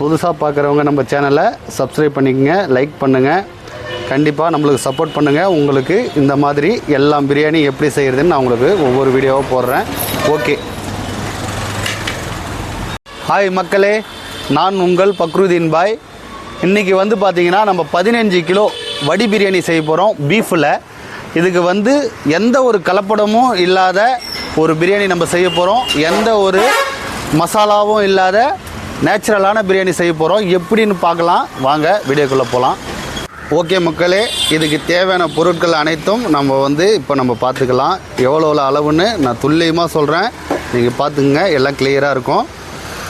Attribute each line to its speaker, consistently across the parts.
Speaker 1: புதுசாக பார்க்குறவங்க நம்ம சேனலை சப்ஸ்கிரைப் பண்ணிக்கங்க, லைக் பண்ணுங்கள், கண்டிப்பாக நம்மளுக்கு சப்போர்ட் பண்ணுங்கள். உங்களுக்கு இந்த மாதிரி எல்லாம் பிரியாணி எப்படி செய்கிறதுன்னு நான் உங்களுக்கு ஒவ்வொரு வீடியோவாக போடுறேன். ஓகே, ஹாய் மக்களே, நான் உங்கள் பக்ருதீன் பாய். இன்றைக்கி வந்து பார்த்திங்கன்னா நம்ம 15 கிலோ வடி பிரியாணி செய்ய போகிறோம் பீஃபில். இதுக்கு வந்து எந்த ஒரு கலப்படமும் இல்லாத ஒரு பிரியாணி நம்ம செய்ய போகிறோம். எந்த ஒரு மசாலாவும் இல்லாத நேச்சுரலான பிரியாணி செய்ய போகிறோம். எப்படின்னு பார்க்கலாம், வாங்க வீடியோக்குள்ளே போகலாம். ஓகே மக்களே, இதுக்கு தேவையான பொருட்கள் அனைத்தும் நம்ம வந்து இப்போ நம்ம பார்த்துக்கலாம். எவ்வளோ அளவுன்னு நான் துல்லியமாக சொல்கிறேன், நீங்கள் பார்த்துக்குங்க, எல்லாம் கிளியராக இருக்கும்.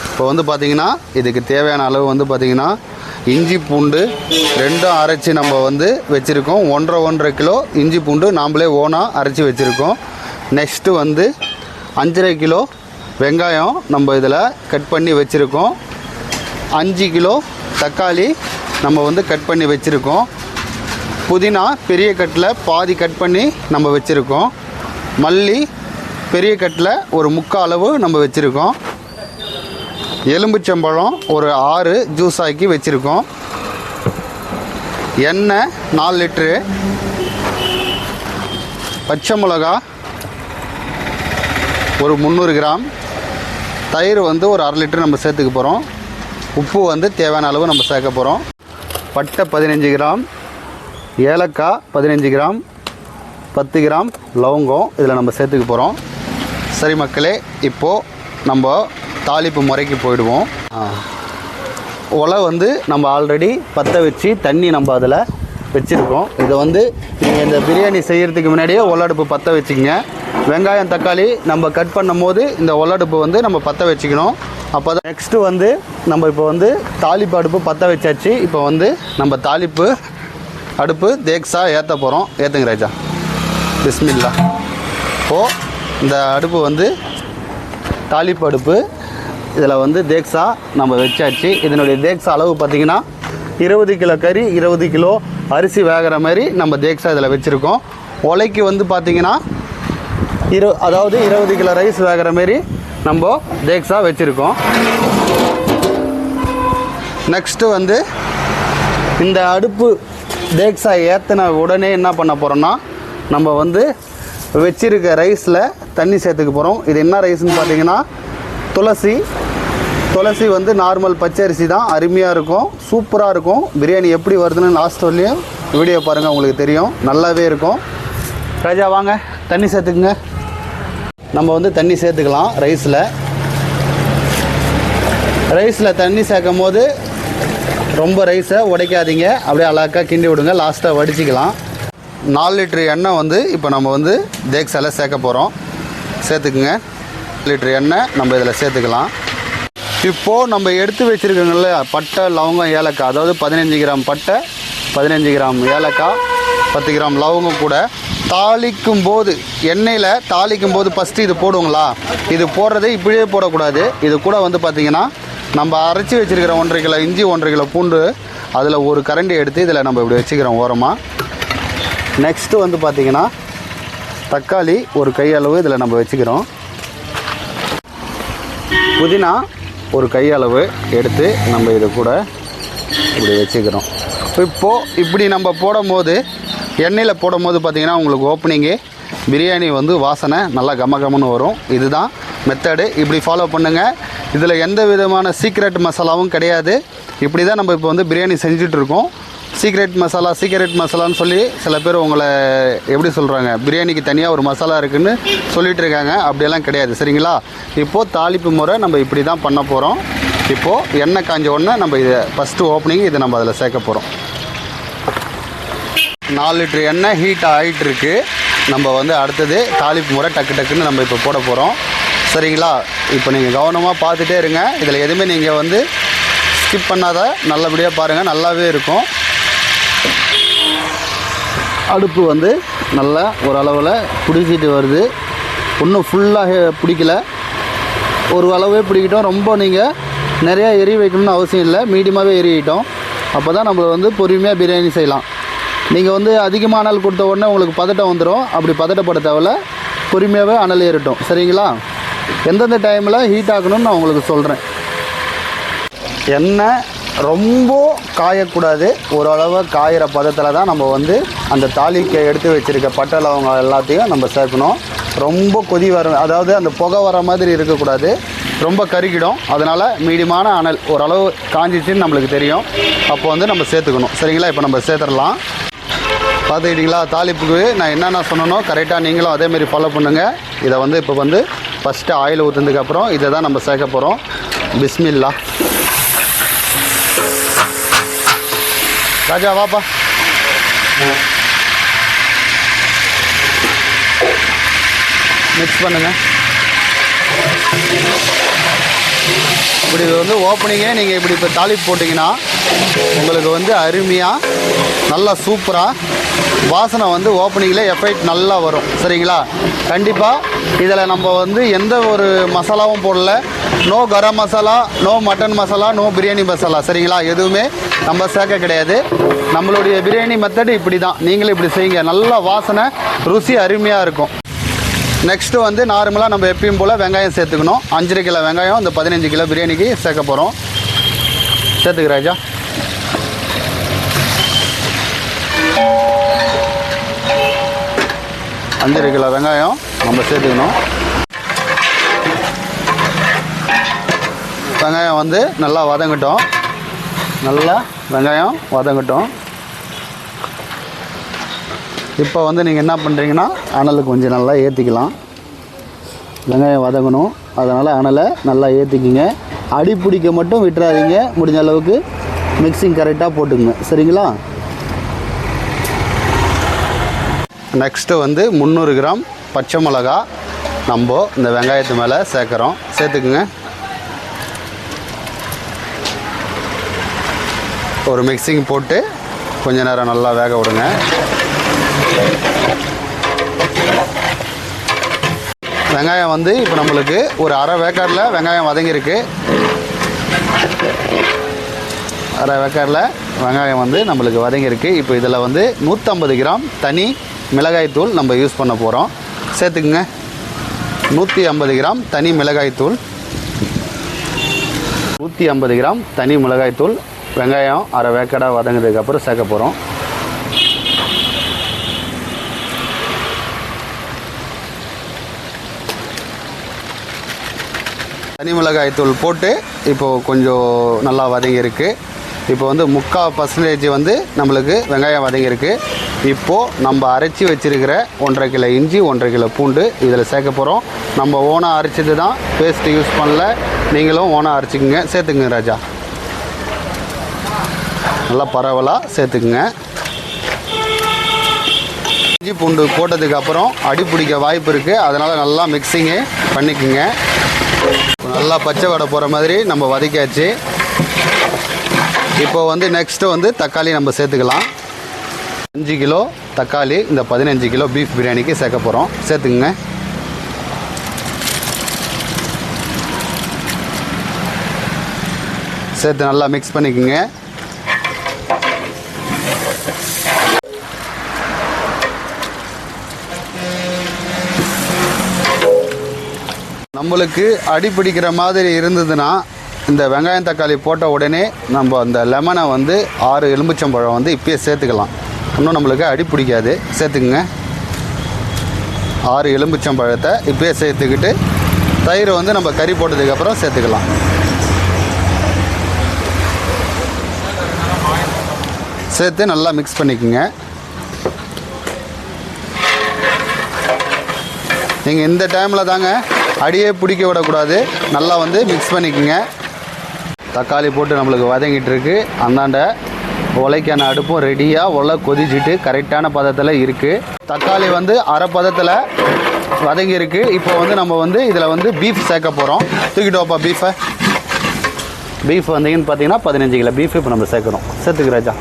Speaker 1: இப்போ வந்து பார்த்திங்கன்னா இதுக்கு தேவையான அளவு வந்து பார்த்திங்கன்னா இஞ்சி பூண்டு 2 அரைச்சி நம்ம வந்து வச்சுருக்கோம். 1.5 கிலோ இஞ்சி பூண்டு நாம்ளே ஓனாக அரைச்சி வச்சுருக்கோம். நெக்ஸ்ட்டு வந்து 5.5 கிலோ வெங்காயம் நம்ம இதில் கட் பண்ணி வச்சுருக்கோம். 5 கிலோ தக்காளி நம்ம வந்து கட் பண்ணி வச்சுருக்கோம். புதினா பெரிய கட்டில் பாதி கட் பண்ணி நம்ம வச்சுருக்கோம். மல்லி பெரிய கட்டில் ஒரு 3/4 அளவு நம்ம வச்சுருக்கோம். எலும்புச்சம்பழம் ஒரு 6 ஜூஸ் ஆக்கி வச்சுருக்கோம். எண்ணெய் 4 லிட்ரு. பச்சை மிளகா ஒரு 300 கிராம். தயிர் வந்து ஒரு 1/2 லிட்டர் நம்ம சேர்த்துக்க போகிறோம். உப்பு வந்து தேவையான அளவு நம்ம சேர்க்க போகிறோம். பட்டை 15 கிராம், ஏலக்காய் 15 கிராம், 10 கிராம் லவங்கம் இதில் நம்ம சேர்த்துக்க போகிறோம். சரி மக்களே, இப்போது நம்ம தாளிப்பு முறைக்கு போயிடுவோம். ஒலை வந்து நம்ம ஆல்ரெடி பற்ற வச்சு தண்ணி நம்ம அதில் வச்சுருக்கோம். இதை வந்து நீங்கள் இந்த பிரியாணி செய்கிறதுக்கு முன்னாடியே ஒலடுப்பு பற்ற வச்சுக்கோங்க. வெங்காயம் தக்காளி நம்ம கட் பண்ணும் போது இந்த ஒலடுப்பு வந்து நம்ம பற்ற வச்சுக்கணும். அப்போ தான் நெக்ஸ்ட்டு வந்து நம்ம இப்போ வந்து தாளிப்பு அடுப்பு பற்ற வச்சாச்சு. இப்போ வந்து நம்ம தாளிப்பு அடுப்பு தேக்ஸா ஏற்ற போகிறோம். ஏற்றுங்க ராஜா, பிஸ்மில்லா. இப்போது இந்த அடுப்பு வந்து தாளிப்பு அடுப்பு, இதில் வந்து தேக்ஸா நம்ம வச்சாச்சு. இதனுடைய தேக்ஸா அளவு பார்த்திங்கன்னா 20 கிலோ கறி 20 கிலோ அரிசி வேகிற மாதிரி நம்ம தேக்ஸா இதில் வச்சுருக்கோம். உலைக்கு வந்து பார்த்திங்கன்னா அதாவது 20 கிலோ ரைஸ் வேகிற மாரி நம்ம தேக்ஸா வச்சுருக்கோம். நெக்ஸ்ட்டு வந்து இந்த அடுப்பு தேக்ஸா ஏற்றின உடனே என்ன பண்ண போகிறோன்னா, நம்ம வந்து வச்சிருக்க ரைஸில் தண்ணி சேர்த்துக்க போகிறோம். இது என்ன ரைஸ்ன்னு பார்த்தீங்கன்னா துளசி வந்து நார்மல் பச்சரிசி தான். அருமையாக இருக்கும், சூப்பராக இருக்கும். பிரியாணி எப்படி வருதுன்னு லாஸ்ட் வரலையும் வீடியோ பாருங்கள், உங்களுக்கு தெரியும், நல்லாவே இருக்கும். ராஜா வாங்க தண்ணி சேர்த்துக்குங்க. நம்ம வந்து தண்ணி சேர்த்துக்கலாம். ரைஸில் தண்ணி சேர்க்கும் போது ரொம்ப ரைஸை உடைக்காதீங்க, அப்படியே அழகாக கிண்டி விடுங்க. லாஸ்ட்டாக வடிச்சிக்கலாம். 4 லிட்டரு எண்ணெய் வந்து இப்போ நம்ம வந்து தேக்ஸால சேர்க்க போகிறோம். சேர்த்துக்குங்க. 4 லிட்டரு எண்ணெய் நம்ம இதில் சேர்த்துக்கலாம். இப்போது நம்ம எடுத்து வச்சுருக்கோங்கள்ல பட்டை லவங்கம் ஏலக்காய், அதாவது 15 கிராம் பட்டை 15 கிராம் ஏலக்காய் 10 கிராம் லவங்கம் கூட தாளிக்கும் போது எண்ணெயில் தாளிக்கும் போது ஃபஸ்ட்டு இது போடுவோங்களா, இது போடுறதே இப்படியே போடக்கூடாது. இது கூட வந்து பார்த்திங்கன்னா நம்ம அரைச்சி வச்சுருக்கிற 1.5 கிலோ இஞ்சி 1.5 கிலோ பூண்டு அதில் ஒரு கரண்டி எடுத்து இதில் நம்ம இப்படி வச்சுக்கிறோம் ஓரமாக. நெக்ஸ்ட்டு வந்து பார்த்திங்கன்னா தக்காளி ஒரு கையளவு இதில் நம்ம வச்சுக்கிறோம். புதினா ஒரு கையளவு எடுத்து நம்ம இது கூட இப்படி வச்சுக்கிறோம். இப்போது இப்படி நம்ம போடும்போது எண்ணெயில் போடும்போது பார்த்திங்கன்னா உங்களுக்கு ஓப்பனிங்கே பிரியாணி வந்து வாசனை நல்லா கமகமன்னு வரும். இதுதான் மெத்தடு, இப்படி ஃபாலோ பண்ணுங்கள். இதில் எந்த விதமான சீக்ரெட் மசாலாவும் கிடையாது. இப்படி தான் நம்ம இப்போ வந்து பிரியாணி செஞ்சிட்ருக்கோம். சீக்ரெட் மசாலான்னு சொல்லி சில பேர் உங்களை எப்படி சொல்கிறாங்க, பிரியாணிக்கு தனியாக ஒரு மசாலா இருக்குதுன்னு சொல்லிகிட்டு இருக்காங்க. அப்படியெல்லாம் கிடையாது, சரிங்களா? இப்போது தாளிப்பு முறை நம்ம இப்படி தான் பண்ண போகிறோம். இப்போது எண்ணெய் காஞ்ச உடனே நம்ம இதை ஃபஸ்ட்டு ஓப்பனிங் இதை நம்ம அதில் சேர்க்க போகிறோம். 4 லிட்டர் எண்ணெய் ஹீட் ஆகிட்டுருக்கு. நம்ம வந்து அடுத்தது தாளிப்பு முறை டக்குன்னு நம்ம இப்போ போட போகிறோம், சரிங்களா? இப்போ நீங்கள் கவனமாக பார்த்துட்டே இருங்க. இதில் எதுவுமே நீங்கள் வந்து ஸ்கிப் பண்ணாத நல்லபடியாக பாருங்கள், நல்லாவே இருக்கும். அடுப்பு வந்து நல்லா ஓரளவில் பிடிச்சிட்டு வருது. இன்னும் ஃபுல்லாக பிடிக்கல, ஒரு அளவே பிடிக்கிட்டோம். ரொம்ப நீங்கள் நிறையா எரி வைக்கணும்னு அவசியம் இல்லை, மீடியமாகவே எரியிட்டோம். அப்போ தான் நம்ம வந்து பொறுமையாக பிரியாணி செய்யலாம். நீங்கள் வந்து அதிகமாக அனல் கொடுத்த உடனே உங்களுக்கு பதட்டம் வந்துடும். அப்படி பதட்டப்பட தேவையில்ல, பொறுமையாகவே அனல் ஏறட்டும், சரிங்களா? எந்தெந்த டைமில் ஹீட் ஆகணும்னு நான் உங்களுக்கு சொல்கிறேன். எண்ணெய் ரொம்ப காயக்கூடாது, ஓரளவு காயிற பதத்தில் தான் நம்ம வந்து அந்த தாளிக்கு எடுத்து வச்சுருக்க பட்டை லவங்கம் எல்லாத்தையும் நம்ம சேர்க்கணும். ரொம்ப கொதி வர, அதாவது அந்த புகை வர மாதிரி இருக்கக்கூடாது, ரொம்ப கருகிடும். அதனால் மீடியமான அனல் ஓரளவு காஞ்சிச்சின்னு நம்மளுக்கு தெரியும், அப்போ வந்து நம்ம சேர்த்துக்கணும். சரிங்களா? இப்போ நம்ம சேர்த்துடலாம். பார்த்துக்கிட்டிங்களா? தாளிப்புக்கு நான் என்னென்ன சொன்னனோ கரெக்டாக நீங்களும் அதேமாரி ஃபாலோ பண்ணுங்கள். இதை வந்து இப்போ வந்து ஃபஸ்ட்டு ஆயில் ஊற்றுனதுக்கப்புறம் இதை தான் நம்ம சேர்க்க போகிறோம். பிஸ்மில்லா. ராஜா வாப்பா. மிக்ஸ் பண்ணுங்கள். இப்படி வந்து ஓப்பனிங்கே நீங்கள் இப்படி இப்போ தாளிப்பு போட்டிங்கன்னா உங்களுக்கு வந்து அருமையாக நல்லா சூப்பராக வாசனை வந்து ஓப்பனிங்கில் எஃபெக்ட் நல்லா வரும். சரிங்களா? கண்டிப்பாக இதில் நம்ம வந்து எந்த ஒரு மசாலாவும் போடல. No garam masala, no mutton masala, no biryani masala. சரிங்களா? எதுவுமே நம்ம சேர்க்க கிடையாது. நம்மளுடைய பிரியாணி மெத்தடு இப்படி தான். நீங்களும் இப்படி செய்யுங்க, நல்லா வாசனை ருசி அருமையாக இருக்கும். நெக்ஸ்ட்டு வந்து நார்மலாக நம்ம எப்பயும் போல் வெங்காயம் சேர்த்துக்கணும். 5 கிலோ வெங்காயம் இந்த 15 கிலோ பிரியாணிக்கு சேர்க்க போகிறோம். சேர்த்துக்க ராஜா. அஞ்சரை கிலோ வெங்காயம் நம்ம சேர்த்துக்கணும். வெங்காயம் வந்து நல்லா வதங்கட்டும். நல்லா வெங்காயம் வதங்கட்டும். இப்போ வந்து நீங்கள் என்ன பண்ணுறீங்கன்னா அனலை கொஞ்சம் நல்லா ஏற்றிக்கலாம். வெங்காயம் வதங்கணும், அதனால் அனலை நல்லா ஏற்றிக்கிங்க. அடி பிடிக்க மட்டும் விட்டுறாதீங்க. முடிஞ்ச அளவுக்கு மிக்சிங் கரெக்டாக போட்டுக்குங்க. சரிங்களா? நெக்ஸ்ட்டு வந்து 300 கிராம் பச்சை மிளகா நம்ம இந்த வெங்காயத்து மேலே சேர்க்குறோம். சேர்த்துக்குங்க. ஒரு மிக்சிங் போட்டு கொஞ்ச நேரம் நல்லா வேக விடுங்க. வெங்காயம் வந்து இப்போ நம்மளுக்கு ஒரு அரை வேக்காடில் வெங்காயம் வதங்கியிருக்கு. அரை வேக்காடில் வெங்காயம் வந்து நம்மளுக்கு வதங்கியிருக்கு. இப்போ இதில் வந்து 150 கிராம் தனி மிளகாய்த்தூள் நம்ம யூஸ் பண்ண போகிறோம். சேர்த்துக்குங்க. 150 கிராம் தனி மிளகாய்த்தூள். 150 கிராம் தனி மிளகாய்த்தூள் வெங்காயம் அரை வேக்காடாக வதங்கினதுக்கப்புறம் சேர்க்க போகிறோம். தனி மிளகாய்த்தூள் போட்டு இப்போது கொஞ்சம் நல்லா வதங்கியிருக்கு. இப்போ வந்து 3/4% வந்து நம்மளுக்கு வெங்காயம் வதங்கியிருக்கு. இப்போது நம்ம அரைச்சி வச்சுருக்கிற 1.5 கிலோ இஞ்சி, 1.5 கிலோ பூண்டு இதில் சேர்க்க போகிறோம். நம்ம ஓனாக அரைச்சது தான், பேஸ்ட்டு யூஸ் பண்ணல. நீங்களும் ஓனாக அரைச்சிக்கோங்க. சேர்த்துக்குங்க ராஜா. நல்லா பரவலாக சேர்த்துக்குங்க. இஞ்சி பூண்டு போட்டதுக்கப்புறம் அடி பிடிக்க வாய்ப்பு இருக்குது, அதனால் நல்லா மிக்சிங்கு பண்ணிக்கோங்க. நல்லா பச்சை வடை போகிற மாதிரி நம்ம வதக்கியாச்சு. இப்போ வந்து நெக்ஸ்ட்டு வந்து தக்காளி நம்ம சேர்த்துக்கலாம். 5 கிலோ தக்காளி இந்த 15 கிலோ பீஃப் பிரியாணிக்கு சேர்க்க போகிறோம். சேர்த்துக்குங்க. சேர்த்து நல்லா மிக்ஸ் பண்ணிக்கோங்க. நம்மளுக்கு அடி பிடிக்கிற மாதிரி இருந்ததுன்னா இந்த வெங்காயம் தக்காளி போட்ட உடனே நம்ம அந்த லெமனை வந்து 6 எலுமிச்சம்பழம் வந்து இப்பயே சேர்த்துக்கலாம். இன்னும் நம்மளுக்கு அடி பிடிக்காது. சேர்த்துக்குங்க. 6 எலுமிச்சம்பழத்தை இப்பயே சேர்த்துக்கிட்டு தயிர் வந்து நம்ம கறி போட்டதுக்கப்புறம் சேர்த்துக்கலாம். சேர்த்து நல்லா மிக்ஸ் பண்ணிக்கோங்க. நீங்கள் இந்த டைமில் தாங்க அடியே பிடிக்க விடக்கூடாது. நல்லா வந்து மிக்ஸ் பண்ணிக்கோங்க. தக்காளி போட்டு நம்மளுக்கு வதங்கிட்டு இருக்கு. அந்தாண்ட உலைக்கான அடுப்பும் ரெடியாக உலை கொதிச்சுட்டு கரெக்டான பதத்தில் இருக்குது. தக்காளி வந்து அரை பதத்தில் வதங்கியிருக்கு. இப்போ வந்து நம்ம வந்து இதில் வந்து பீஃப் சேர்க்க போகிறோம். தூக்கிட்டு வாப்பா பீஃபை. பீஃப் வந்தீங்கன்னு பார்த்தீங்கன்னா 15 கிலோ பீஃப் இப்போ நம்ம சேர்க்குறோம். சேர்த்துக்கு ராஜா.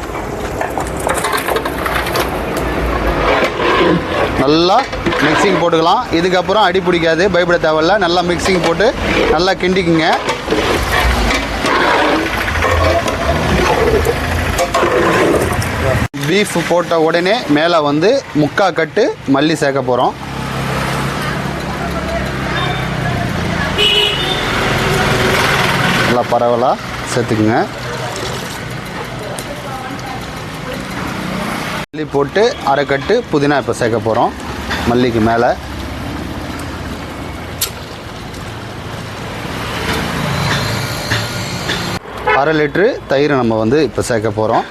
Speaker 1: நல்லா மிக்சிங் போட்டுக்கலாம். இதுக்கப்புறம் அடி பிடிக்காது, பயப்பட தேவையில்ல. நல்லா மிக்சிங் போட்டு நல்லா கிண்டிக்குங்க. பீஃப் போட்ட உடனே மேலே வந்து 3/4 கட்டு மல்லி சேர்க்க போகிறோம். நல்லா பரவலாக சேர்த்துக்குங்க. மல்லி போட்டு அரைக்கட்டு புதினா இப்போ சேர்க்க போகிறோம். மல்லிக்கு மேலே அரை லிட்ரு தயிர் நம்ம வந்து இப்போ சேர்க்க போகிறோம்.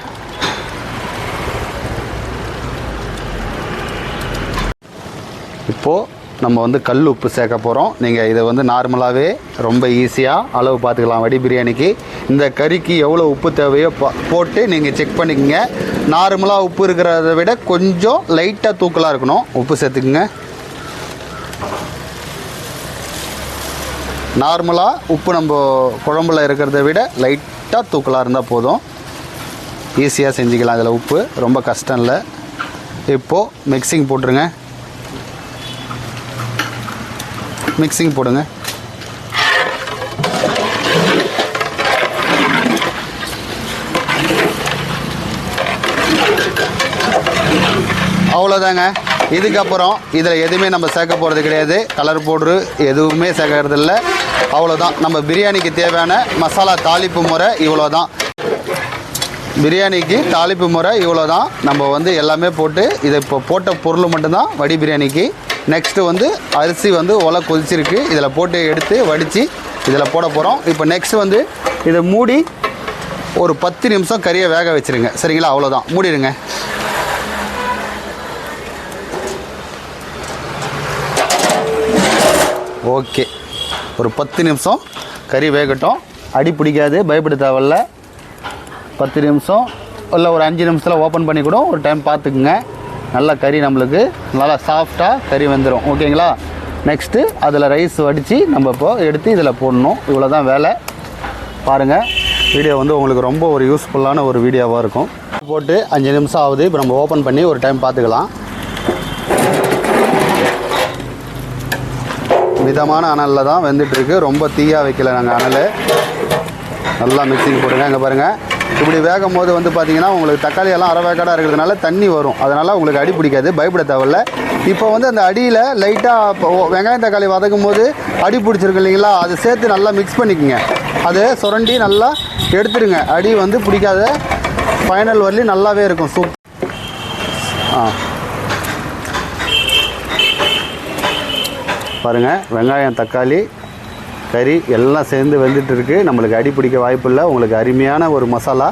Speaker 1: இப்போது நம்ம வந்து கல் உப்பு சேர்க்க போகிறோம். நீங்கள் இதை வந்து நார்மலாகவே ரொம்ப ஈஸியாக அளவு பார்த்துக்கலாம். வடி பிரியாணிக்கு இந்த கறிக்கு எவ்வளோ உப்பு தேவையோ போட்டு நீங்கள் செக் பண்ணிக்கோங்க. நார்மலாக உப்பு இருக்கிறத விட கொஞ்சம் லைட்டாக தூக்கலாக இருக்கணும். உப்பு சேர்த்துக்குங்க. நார்மலாக உப்பு நம்ம குழம்புல இருக்கிறத விட லைட்டாக தூக்கலாக இருந்தால் போதும். ஈஸியாக செஞ்சுக்கலாம். அதில் உப்பு ரொம்ப கஷ்டம் இல்லை. இப்போது மிக்சிங் போட்டுருங்க. மிக்சிங் போடுங்க. அவ்வளோதாங்க. இதுக்கப்புறம் இதில் எதுவுமே நம்ம சேர்க்க போகிறது கிடையாது. கலர் பவுட்ரு எதுவுமே சேர்க்கறது இல்லை. அவ்வளோதான். நம்ம பிரியாணிக்கு தேவையான மசாலா தாளிப்பு முறை இவ்வளோ தான். பிரியாணிக்கு தாளிப்பு முறை இவ்வளோ தான். நம்ம வந்து எல்லாமே போட்டு இதை இப்போ போட்ட பொருள் மட்டும்தான் வடி பிரியாணிக்கு. நெக்ஸ்ட்டு வந்து அரிசி வந்து ஒலை கொதிச்சிருக்கு. இதில் போட்டு எடுத்து வடித்து இதில் போட போகிறோம். இப்போ நெக்ஸ்ட் வந்து இதை மூடி ஒரு 10 நிமிஷம் கறியை வேக வச்சுருங்க. சரிங்களா? அவ்வளோதான். மூடிடுங்க. ஓகே, ஒரு 10 நிமிஷம் கறி வேகட்டும். அடி பிடிக்காது, பயப்பட தேவையில்ல. 10 நிமிஷம் இல்லை ஒரு 5 நிமிஷத்தில் ஓப்பன் பண்ணி கூட ஒரு டைம் பார்த்துக்குங்க. நல்லா கறி நம்மளுக்கு நல்லா சாஃப்டாக கறி வந்துடும். ஓகேங்களா? நெக்ஸ்ட்டு அதில் ரைஸ் வடித்து நம்ம இப்போ எடுத்து இதில் போடணும். இவ்வளோ தான் வேலை. பாருங்கள், வீடியோ வந்து உங்களுக்கு ரொம்ப ஒரு யூஸ்ஃபுல்லான ஒரு வீடியோவாக இருக்கும். போட்டு 5 நிமிஷம் ஆகுது. இப்போ நம்ம ஓப்பன் பண்ணி ஒரு டைம் பார்த்துக்கலாம். மிதமான அனலில் தான் வெந்துட்டுருக்கு. ரொம்ப தீயாக வைக்கல நாங்கள் அனல். நல்லா மிக்சிங் போடுங்க. இங்கே பாருங்கள், இப்படி வேகும் போது வந்து பார்த்திங்கன்னா உங்களுக்கு தக்காளி எல்லாம் அரை வேக்காடாக இருக்கிறதுனால தண்ணி வரும். அதனால் உங்களுக்கு அடி பிடிக்காது, பயப்பட தேவையில்ல. இப்போ வந்து அந்த அடியில் லைட்டாக வெங்காயம் தக்காளி வதக்கும் போது அடி பிடிச்சிருக்கு இல்லைங்களா, அது சேர்த்து நல்லா மிக்ஸ் பண்ணிக்கோங்க. அதை சுரண்டி நல்லா எடுத்துடுங்க. அடி வந்து பிடிக்காத ஃபைனல் வரலையும் நல்லாவே இருக்கும். சூப் பாருங்கள், வெங்காயம் தக்காளி கறி எல்லாம் சேர்ந்து வெந்துட்டு இருக்குது. நம்மளுக்கு அடி பிடிக்க வாய்ப்பு இல்லை. உங்களுக்கு அருமையான ஒரு மசாலா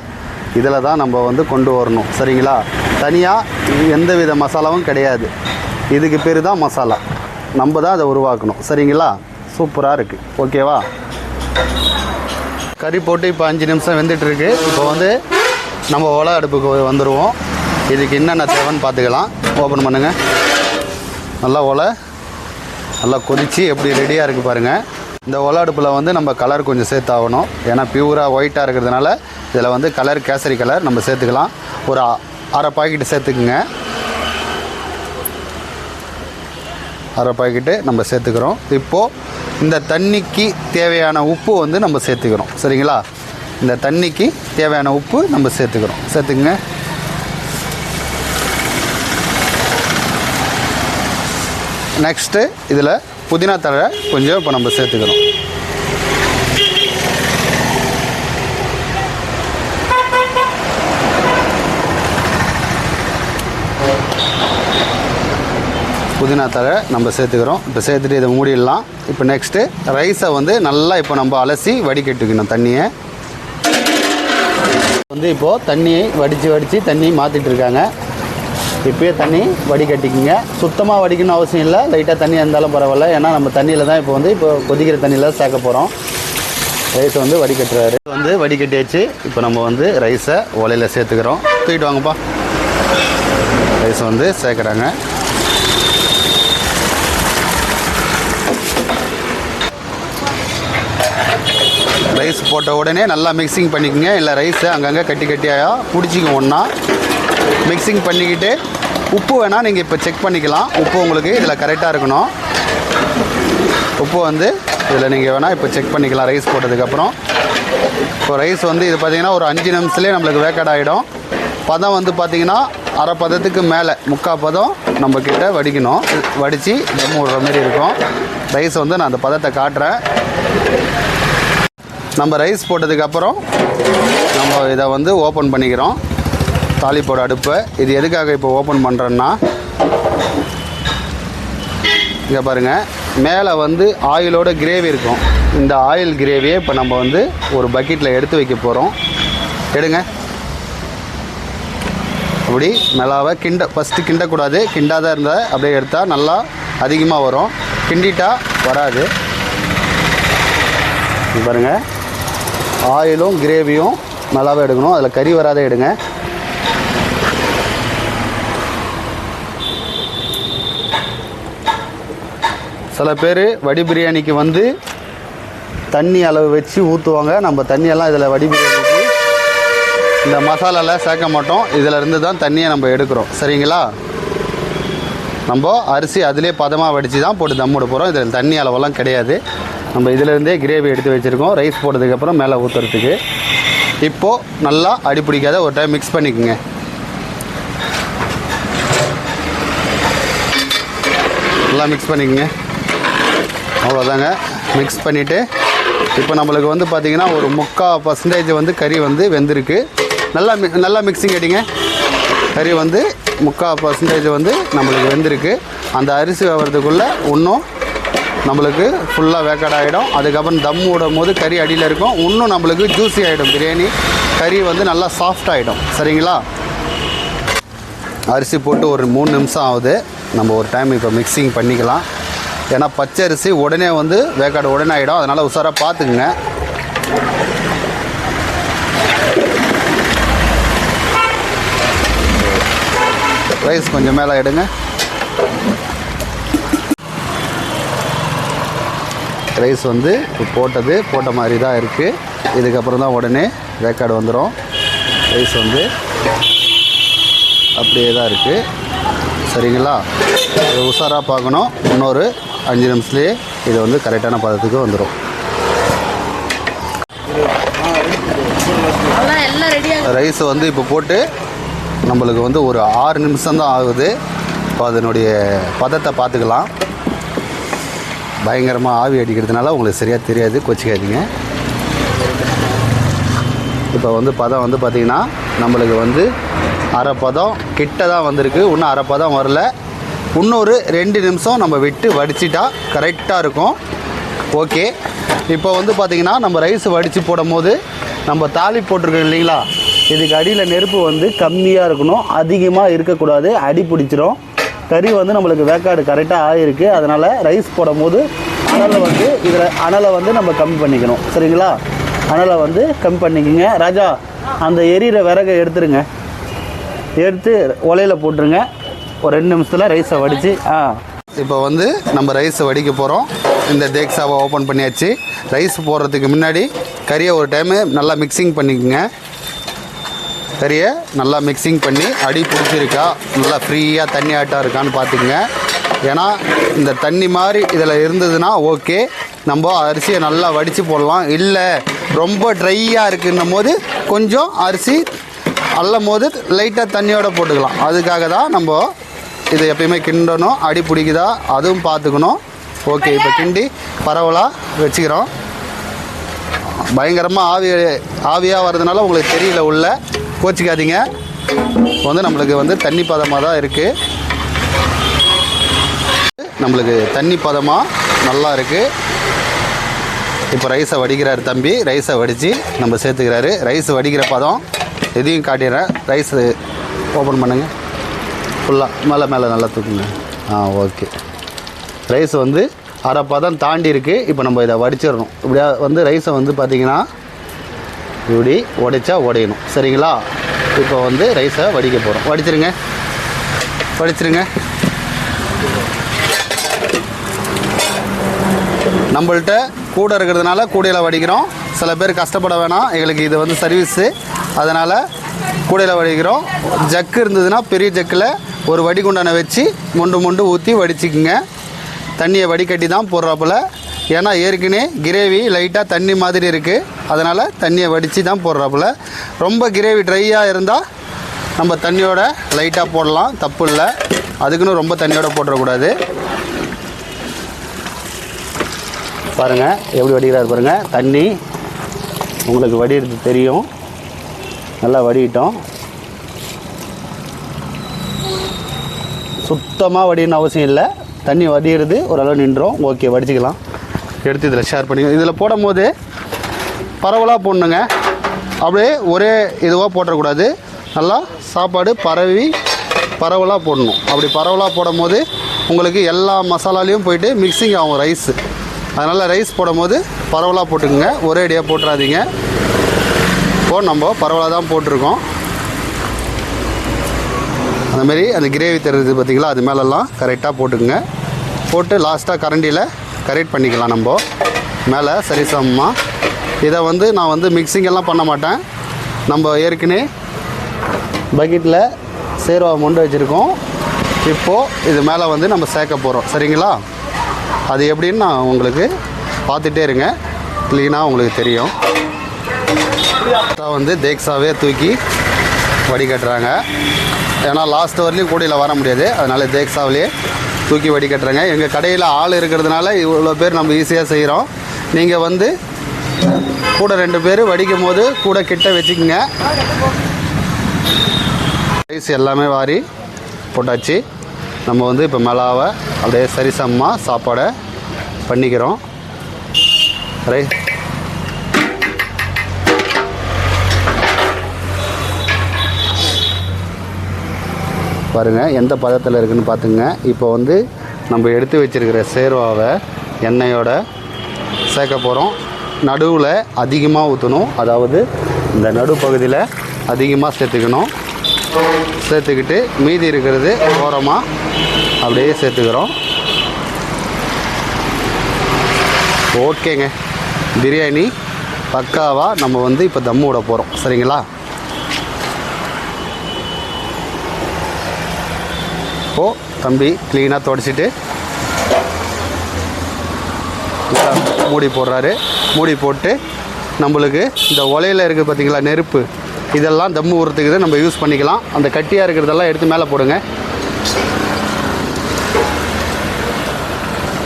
Speaker 1: இதில் தான் நம்ம வந்து கொண்டு வரணும். சரிங்களா? தனியாக எந்த வித மசாலாவும் கிடையாது. இதுக்கு பேர் தான் மசாலா. நம்ம தான் அதை உருவாக்கணும். சரிங்களா? சூப்பராக இருக்குது. ஓகேவா? கறி போட்டு இப்போ 5 நிமிஷம் வெந்துட்டுருக்கு. இப்போ வந்து நம்ம ஒலை அடுப்புக்கு வந்துடுவோம். இதுக்கு என்னென்ன தேவைன்னு பார்த்துக்கலாம். ஓப்பன் பண்ணுங்கள். நல்லா ஒலை நல்லா கொதித்து எப்படி ரெடியாக இருக்குது பாருங்கள். இந்த ஒலை அடுப்பில் வந்து நம்ம கலர் கொஞ்சம் சேர்த்தாகணும். ஏன்னா பியூராக ஒயிட்டாக இருக்கிறதுனால இதில் வந்து கலர் கேசரி கலர் நம்ம சேர்த்துக்கலாம். ஒரு அரை பாக்கெட்டு சேர்த்துக்குங்க. அரை பாக்கெட்டு நம்ம சேர்த்துக்கிறோம். இப்போது இந்த தண்ணிக்கு தேவையான உப்பு வந்து நம்ம சேர்த்துக்கிறோம். சரிங்களா? இந்த தண்ணிக்கு தேவையான உப்பு நம்ம சேர்த்துக்குங்க. நெக்ஸ்ட்டு இதில் புதினா தழை கொஞ்சம் இப்போ நம்ம சேர்த்துக்கிறோம். புதினா தழை நம்ம சேர்த்துக்கிறோம். இப்போ சேர்த்துட்டு இதை மூடிடலாம். இப்போ நெக்ஸ்ட்டு ரைஸை வந்து நல்லா இப்போ நம்ம அலசி வடிகட்டிக்கணும். தண்ணியை வந்து இப்போது தண்ணியை வடித்து தண்ணி மாற்றிட்டு இருக்காங்க. இப்போயே தண்ணி வடிகட்டிக்குங்க. சுத்தமாக வடிக்கணும்னு அவசியம் இல்லை. லைட்டாக தண்ணி இருந்தாலும் பரவாயில்ல. ஏன்னா நம்ம தண்ணியில் தான் இப்போ வந்து கொதிக்கிற தண்ணியில் சேர்க்க போகிறோம். ரைஸை வந்து வடிகட்டுறாரு. வந்து வடிகட்டியாச்சு. இப்போ நம்ம வந்து ரைஸை ஒலையில் சேர்த்துக்கிறோம். தூக்கிட்டு வாங்கப்பா. ரைஸை வந்து சேர்க்குறாங்க. ரைஸ் போட்ட உடனே நல்லா மிக்சிங் பண்ணிக்கோங்க. இல்லை ரைஸை அங்கங்கே கட்டியாக பிடிச்சிக்கும். ஒன்றா மிக்சிங் பண்ணிக்கிட்டு உப்பு வேணால் நீங்கள் இப்போ செக் பண்ணிக்கலாம். உப்பு உங்களுக்கு இதில் கரெக்டாக இருக்கணும். உப்பு வந்து இதில் நீங்கள் வேணால் இப்போ செக் பண்ணிக்கலாம். ரைஸ் போட்டதுக்கப்புறம் இப்போ ரைஸ் வந்து இது பார்த்திங்கன்னா ஒரு 5 நிமிஷத்துலேயே நம்மளுக்கு வேக்காட் ஆகிடும். பதம் வந்து பார்த்திங்கன்னா அரை பதத்துக்கு மேலே 3/4 பதம் நம்மக்கிட்ட வடிக்கணும். வடித்து தம் விடுற மாதிரி இருக்கும். ரைஸ் வந்து நான் அந்த பதத்தை காட்டுறேன். நம்ம ரைஸ் போட்டதுக்கப்புறம் நம்ம இதை வந்து ஓப்பன் பண்ணிக்கிறோம் தாளிப்போட அடுப்பை. இது எதுக்காக இப்போ ஓப்பன் பண்ணுறோன்னா, இங்கே பாருங்கள், மேலே வந்து ஆயிலோட கிரேவி இருக்கும். இந்த ஆயில் கிரேவியை இப்போ நம்ம வந்து ஒரு பக்கெட்டில் எடுத்து வைக்க போகிறோம். எடுங்க. அப்படி நல்லாவை ஃபஸ்ட்டு கிண்டக்கூடாது. கிண்டாதான் இருந்தால் அப்படியே எடுத்தால் நல்லா அதிகமாக வரும். கிண்டிட்டா வராது. பாருங்கள், ஆயிலும் கிரேவியும் நல்லாவே எடுக்கணும். அதில் கறி வராதே எடுங்க. சில பேர் வடி பிரியாணிக்கு வந்து தண்ணி அளவு வச்சு ஊற்றுவாங்க. நம்ம தண்ணியெல்லாம் இதில் வடி பிரியாணிக்கு இந்த மசாலாலாம் சேர்க்க மாட்டோம். இதில் இருந்து தான் தண்ணியை நம்ம எடுக்கிறோம். சரிங்களா? நம்ம அரிசி அதிலே பதமாக வடித்து தான் போட்டு தம் விட போகிறோம். இதில் தண்ணி அளவெல்லாம் கிடையாது. நம்ம இதிலேருந்தே கிரேவி எடுத்து வச்சுருக்கோம் ரைஸ் போட்டதுக்கப்புறம் மேலே ஊற்றுறதுக்கு. இப்போது நல்லா அடி பிடிக்காத ஒரு டைம் மிக்ஸ் பண்ணிக்கோங்க. நல்லா மிக்ஸ் பண்ணிக்கோங்க. அவ்வளோதாங்க. மிக்ஸ் பண்ணிவிட்டு இப்போ நம்மளுக்கு வந்து பார்த்திங்கன்னா ஒரு 3/4% வந்து கறி வந்து வெந்திருக்கு. நல்லா மிக்ஸிங் அடிங்க. கறி வந்து 3/4% வந்து நம்மளுக்கு வெந்திருக்கு. அந்த அரிசி வேகிறதுக்குள்ளே இன்னும் நம்மளுக்கு ஃபுல்லாக வேக்காடு ஆகிடும். அதுக்கப்புறம் தம் விடும் போது கறி அடியில் இருக்கும். இன்னும் நம்மளுக்கு ஜூஸி ஆகிடும் பிரியாணி. கறி வந்து நல்லா சாஃப்ட் ஆகிடும். சரிங்களா? அரிசி போட்டு ஒரு 3 நிமிஷம் ஆகுது. நம்ம ஒரு டைம் இப்போ மிக்சிங் பண்ணிக்கலாம். ஏன்னா பச்சை அரிசி உடனே வந்து வேக்காடு உடனே ஆகிடும். அதனால் உஷாராக பார்த்துக்குங்க. ரைஸ் கொஞ்சம் மேலே எடுங்க. ரைஸ் வந்து போட்ட மாதிரி தான் இருக்குது. இதுக்கப்புறம் தான் உடனே வேக்காடு வந்துடும். ரைஸ் வந்து அப்படியே தான் இருக்குது. சரிங்களா? இது உஷாராக பார்க்கணும். இன்னொரு 5 நிமிஷத்துலேயே இது வந்து கரெக்டான பதத்துக்கு வந்துடும். ரைஸ் வந்து இப்போ போட்டு நம்மளுக்கு வந்து ஒரு 6 நிமிஷம்தான் ஆகுது. இப்போ அதனுடைய பதத்தை பார்த்துக்கலாம். பயங்கரமாக ஆவி அடிக்கிறதுனால உங்களுக்கு சரியாக தெரியாது, கொச்சிக்காதீங்க. இப்போ வந்து பதம் வந்து பார்த்திங்கன்னா நம்மளுக்கு வந்து அரை பதம் கிட்ட தான் வந்திருக்கு. இன்னும் அரை பதம் வரல. இன்னொரு 2 நிமிஷம் நம்ம விட்டு வடிச்சிட்டா கரெக்டாக இருக்கும். ஓகே. இப்போ வந்து பார்த்திங்கன்னா நம்ம ரைஸ் வடித்து போடும் போது நம்ம தாலி போட்டிருக்கோம் இல்லைங்களா, இதுக்கு அடியில் நெருப்பு வந்து கம்மியாக இருக்கணும், அதிகமாக இருக்கக்கூடாது. அடி பிடிச்சிரும். கறி வந்து நம்மளுக்கு வேக்காடு கரெக்டாக ஆகிருக்கு. அதனால் ரைஸ் போடும் போது அனலை வந்து நம்ம கம்மி பண்ணிக்கணும். சரிங்களா? அனலை வந்து கம்மி பண்ணிக்கோங்க. ராஜா, அந்த எரியிற விறகை எடுத்து ஒலையில் போட்டுருங்க. ஒரு 2 நிமிஷத்தில் ரைஸை வடித்து இப்போ வந்து நம்ம ரைஸை வடிக்க போகிறோம். இந்த தேக்ஸாவை ஓப்பன் பண்ணியாச்சு. ரைஸ் போடுறதுக்கு முன்னாடி கறியை ஒரு டைமு நல்லா மிக்சிங் பண்ணிக்கோங்க. கறியை நல்லா மிக்சிங் பண்ணி அடி பிடிச்சிருக்கா, நல்லா ஃப்ரீயாக தண்ணி ஆட்டாக இருக்கான்னு பார்த்துக்குங்க. ஏன்னா இந்த தண்ணி மாதிரி இதில் இருந்ததுன்னா ஓகே, நம்ம அரிசியை நல்லா வடித்து போடலாம். இல்லை ரொம்ப ட்ரையாக இருக்குன்னும் போது கொஞ்சம் அரிசி அள்ளும் போது லைட்டாக தண்ணியோடு போட்டுக்கலாம். அதுக்காக தான் நம்ம இது எப்பயுமே கிண்டணும். அடி பிடிக்குதா அதுவும் பார்த்துக்கணும். ஓகே, இப்போ கிண்டி பரவலாக வச்சுக்கிறோம். பயங்கரமாக ஆவியாக வர்றதுனால உங்களுக்கு தெரியல, உள்ள கோச்சிக்காதீங்க. வந்து நம்மளுக்கு வந்து தண்ணி பதமாக தான் இருக்குது. நம்மளுக்கு தண்ணி பதமாக நல்லா இருக்குது. இப்போ ரைஸை வடிக்கிறார் தம்பி. ரைஸை வடித்து நம்ம சேர்த்துக்கிறாரு. ரைஸ் வடிக்கிற பதம் எதையும் காட்டிடுறேன். ரைஸு ஓப்பன் பண்ணுங்கள். ஃபுல்லாக மேலே நல்லா தூக்குங்க. ஓகே. ரைஸ் வந்து அரை பதம் தாண்டி இருக்குது. இப்போ நம்ம இதை வடிச்சிடணும். இப்படியா வந்து ரைஸை வந்து பார்த்திங்கன்னா இப்படி உடைச்சா உடையணும். சரிங்களா? இப்போ வந்து ரைஸை வடிக்க போகிறோம். வடிச்சிருங்க. நம்மள்கிட்ட கூட இருக்கிறதுனால கூடையில் வடிக்கிறோம். சில பேர் கஷ்டப்பட வேணாம், எங்களுக்கு இது வந்து சர்வீஸு, அதனால் கூடையில் வடிக்கிறோம். ஜக்கு இருந்ததுன்னா பெரிய ஜக்கில் ஒரு வடிகுண்டானை வச்சு மொண்டு ஊற்றி வடிச்சிக்குங்க. தண்ணியை வடிகட்டி தான் போடுறாப்புல. ஏன்னா ஏற்கனவே கிரேவி லைட்டாக தண்ணி மாதிரி இருக்குது. அதனால் தண்ணியை வடித்து தான் போடுறாப்புல. ரொம்ப கிரேவி ட்ரையாக இருந்தால் நம்ம தண்ணியோட லைட்டாக போடலாம், தப்பு இல்லை. அதுக்குன்னு ரொம்ப தண்ணியோட போட்டுறக்கூடாது. பாருங்கள் எப்படி வடிக்கிறாரு பாருங்கள். தண்ணி உங்களுக்கு வடிகிறது தெரியும். நல்லா வடிட்டோம். சுத்தமாக வடின்னு அவசியம் இல்லை, தண்ணி வடிகிறது ஓரளவு நின்றோம். ஓகே, வடிச்சிக்கலாம். எடுத்து இதில் ஷேர் பண்ணிக்கலாம். இதில் போடும் போது பரவலாக போடணுங்க, அப்படியே ஒரே இதுவாக போட்டுறக்கூடாது. நல்லா சாப்பாடு பரவலாக போடணும். அப்படி பரவலாக போடும் போது உங்களுக்கு எல்லா மசாலாலையும் போயிட்டு மிக்சிங் ஆகும் ரைஸு. அதனால் ரைஸ் போடும் போது பரவலாக போட்டுக்குங்க, ஒரே அடியாக போட்டுறாதீங்க. இப்போது நம்ம பரவலாக தான் போட்டிருக்கோம். அந்தமாரி அந்த கிரேவி தருது பார்த்திங்களா, அது மேலெல்லாம் கரெக்டாக போட்டுக்குங்க. போட்டு லாஸ்ட்டாக கரண்டியில் கரெக்ட் பண்ணிக்கலாம். நம்ம மேலே சரிசமமாக இதை வந்து நான் வந்து மிக்சிங்கெல்லாம் பண்ண மாட்டேன். நம்ம ஏற்கனவே பக்கெட்டில் சேர்வா மொண்டு வச்சுருக்கோம். இப்போது இது மேலே வந்து நம்ம சேர்க்க போகிறோம். சரிங்களா? அது எப்படின்னு நான் உங்களுக்கு பார்த்துட்டே இருங்க, க்ளீனாக உங்களுக்கு தெரியும். வந்து தேக்ஸாவே தூக்கி வடிகட்டுறாங்க. ஏன்னா லாஸ்ட் வரலையும் கூடையில் வர முடியாது, அதனால் தேக்ஸாவிலே தூக்கி வடிகட்டுறாங்க. எங்கள் கடையில் ஆள் இருக்கிறதுனால இவ்வளோ பேர் நம்ம ஈஸியாக செய்கிறோம். நீங்கள் வந்து கூட 2 பேர் வடிக்கும் போது கூட கிட்ட வச்சுக்கோங்க. ரைஸ் எல்லாமே வாரி போட்டாச்சு. நம்ம வந்து இப்போ மிளகாவை அப்படியே சரிசமமாக சாப்பாடை பண்ணிக்கிறோம். ரைட், பாருங்கள் எந்த பதத்தில் இருக்குதுன்னு பார்த்துங்க. இப்போ வந்து நம்ம எடுத்து வச்சுருக்கிற சேர்வாவை எண்ணெயோட சேர்க்க போகிறோம். நடுவில் அதிகமாக ஊற்றணும், அதாவது இந்த நடுப்பகுதியில் அதிகமாக சேர்த்துக்கணும். சேர்த்துக்கிட்டு மீதி இருக்கிறது ஓரமாக அப்படியே சேர்த்துக்கிறோம். ஓகேங்க, பிரியாணி பக்காவாக நம்ம வந்து இப்போ தம்மு விட போகிறோம். சரிங்களா? இப்போது தம்பி க்ளீனாக துடைச்சிட்டு மூடி போடுறாரு. மூடி போட்டு நம்மளுக்கு இந்த ஒலையில் இருக்குது பார்த்திங்களா நெருப்பு, இதெல்லாம் தம்மு ஊறுறதுக்கு நம்ம யூஸ் பண்ணிக்கலாம். அந்த கட்டியாக இருக்கிறதெல்லாம் எடுத்து மேலே போடுங்க.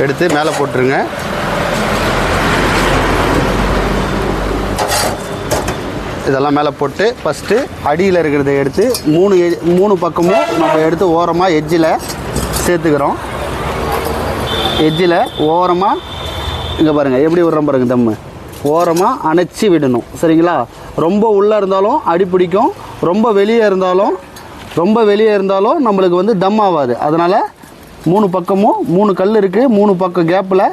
Speaker 1: எடுத்து மேலே போட்டுருங்க. இதெல்லாம் மேலே போட்டு ஃபஸ்ட்டு அடியில் இருக்கிறத எடுத்து மூணு பக்கமும் நம்ம எடுத்து ஓரமாக எட்ஜில் சேர்த்துக்கிறோம். எட்ஜில் ஓரமாக இங்கே பாருங்கள் எப்படி விடுறோம் பாருங்கள், தம்மு ஓரமாக அணைச்சி விடணும். சரிங்களா? ரொம்ப உள்ளே இருந்தாலும் அடி பிடிக்கும், ரொம்ப வெளியே இருந்தாலும் நம்மளுக்கு வந்து தம் ஆகாது. அதனால் 3 பக்கமும் 3 கல் இருக்குது, 3 பக்கம் கேப்பில்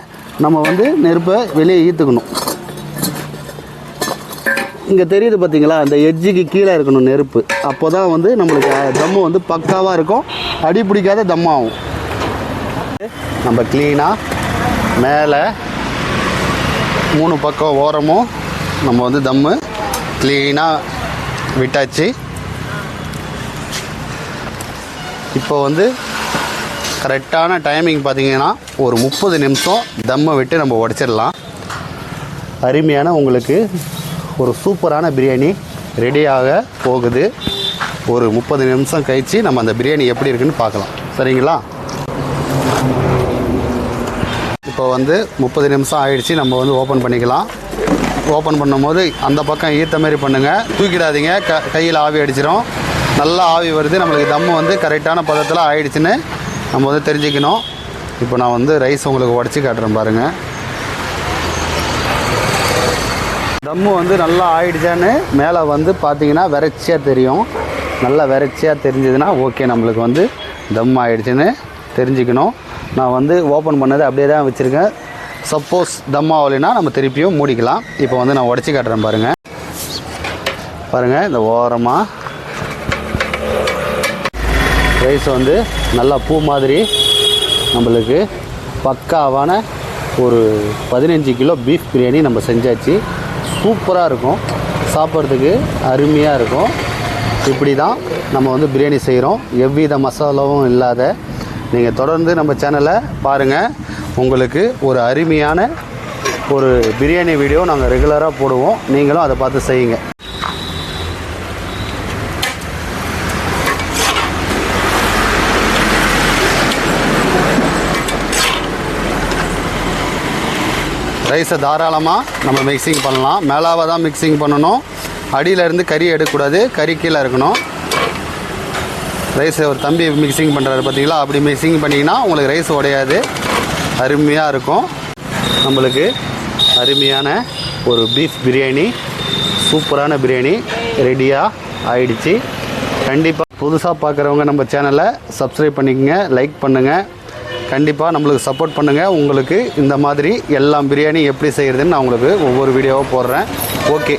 Speaker 1: நம்ம வந்து நெருப்பை வெளியே ஈர்த்துக்கணும். இங்கே தெரியுது பார்த்தீங்களா, இந்த எட்ஜுக்கு கீழே இருக்கணும் நெருப்பு. அப்போ தான் வந்து நம்மளுக்கு தம்மு வந்து பக்காவாக இருக்கும், அடி பிடிக்காத தம்மாகும். நம்ம க்ளீனாக மேலே 3 பக்கம் ஓரமும் நம்ம வந்து தம்மு க்ளீனாக விட்டாச்சு. இப்போ வந்து கரெக்டான டைமிங் பார்த்திங்கன்னா ஒரு 30 நிமிஷம் தம்மை விட்டு நம்ம உடச்சிடலாம். அருமையான உங்களுக்கு ஒரு சூப்பரான பிரியாணி ரெடியாக போகுது. ஒரு 30 நிமிஷம் கழித்து நம்ம அந்த பிரியாணி எப்படி இருக்குன்னு பார்க்கலாம். சரிங்களா? இப்போ வந்து 30 நிமிஷம் ஆகிடுச்சு. நம்ம வந்து ஓப்பன் பண்ணிக்கலாம். ஓப்பன் பண்ணும்போது அந்த பக்கம் ஈர்த்த மாதிரி பண்ணுங்கள், தூக்கிடாதீங்க, கையில் ஆவி அடிச்சிடும். நல்லா ஆவி வருது, நம்மளுக்கு தம்மு வந்து கரெக்டான பதத்தில் ஆகிடுச்சின்னு நம்ம வந்து தெரிஞ்சுக்கணும். இப்போ நான் வந்து ரைஸ் உங்களுக்கு உடச்சி காட்டுறேன் பாருங்கள். தம்மு வந்து நல்லா ஆயிடுச்சான்னு மேலே வந்து பார்த்தீங்கன்னா வெரைச்சியாக தெரியும். நல்லா வெரைச்சியாக தெரிஞ்சதுன்னா ஓகே, நம்மளுக்கு வந்து தம் ஆகிடுச்சின்னு தெரிஞ்சுக்கணும். நான் வந்து ஓப்பன் பண்ணது அப்படியே தான் வச்சுருக்கேன். சப்போஸ் தம் ஆகலைன்னா நம்ம திருப்பியும் மூடிக்கலாம். இப்போ வந்து நான் உடச்சி காட்டுறேன் பாருங்கள். இந்த ஓரமாக ரைஸ் வந்து நல்லா பூ மாதிரி நம்மளுக்கு பக்காவான ஒரு 15 கிலோ பீஃப் பிரியாணி நம்ம செஞ்சாச்சு. சூப்பராக இருக்கும், சாப்பிட்றதுக்கு அருமையாக இருக்கும். இப்படி தான் நம்ம வந்து பிரியாணி செய்கிறோம், எவ்வித மசாலாவும் இல்லாத. நீங்கள் தொடர்ந்து நம்ம சேனலை பாருங்கள், உங்களுக்கு ஒரு அருமையான ஒரு பிரியாணி வீடியோ நாங்கள் ரெகுலராக போடுவோம். நீங்களும் அதை பார்த்து செய்யுங்க. ரைஸை தாராளமாக நம்ம மிக்சிங் பண்ணலாம். மேலாக தான் மிக்சிங் பண்ணணும், அடியிலேருந்து கறி எடுக்கக்கூடாது, கறி கீழே இருக்கணும். ரைஸை ஒரு தம்பி மிக்சிங் பண்ணுறாரு பார்த்தீங்களா, அப்படி மிக்சிங் பண்ணிங்கன்னா உங்களுக்கு ரைஸ் உடையாது, அருமையாக இருக்கும். நம்மளுக்கு அருமையான ஒரு பீஃப் பிரியாணி, சூப்பரான பிரியாணி ரெடியாக ஆயிடுச்சு. கண்டிப்பாக புதுசாக பார்க்குறவங்க நம்ம சேனலை சப்ஸ்கிரைப் பண்ணிக்கங்க, லைக் பண்ணுங்கள், கண்டிப்பாக நம்மளுக்கு சப்போர்ட் பண்ணுங்கள். உங்களுக்கு இந்த மாதிரி எல்லாம் பிரியாணி எப்படி செய்கிறதுன்னு நான் உங்களுக்கு ஒவ்வொரு வீடியோவாக போடுறேன். ஓகே.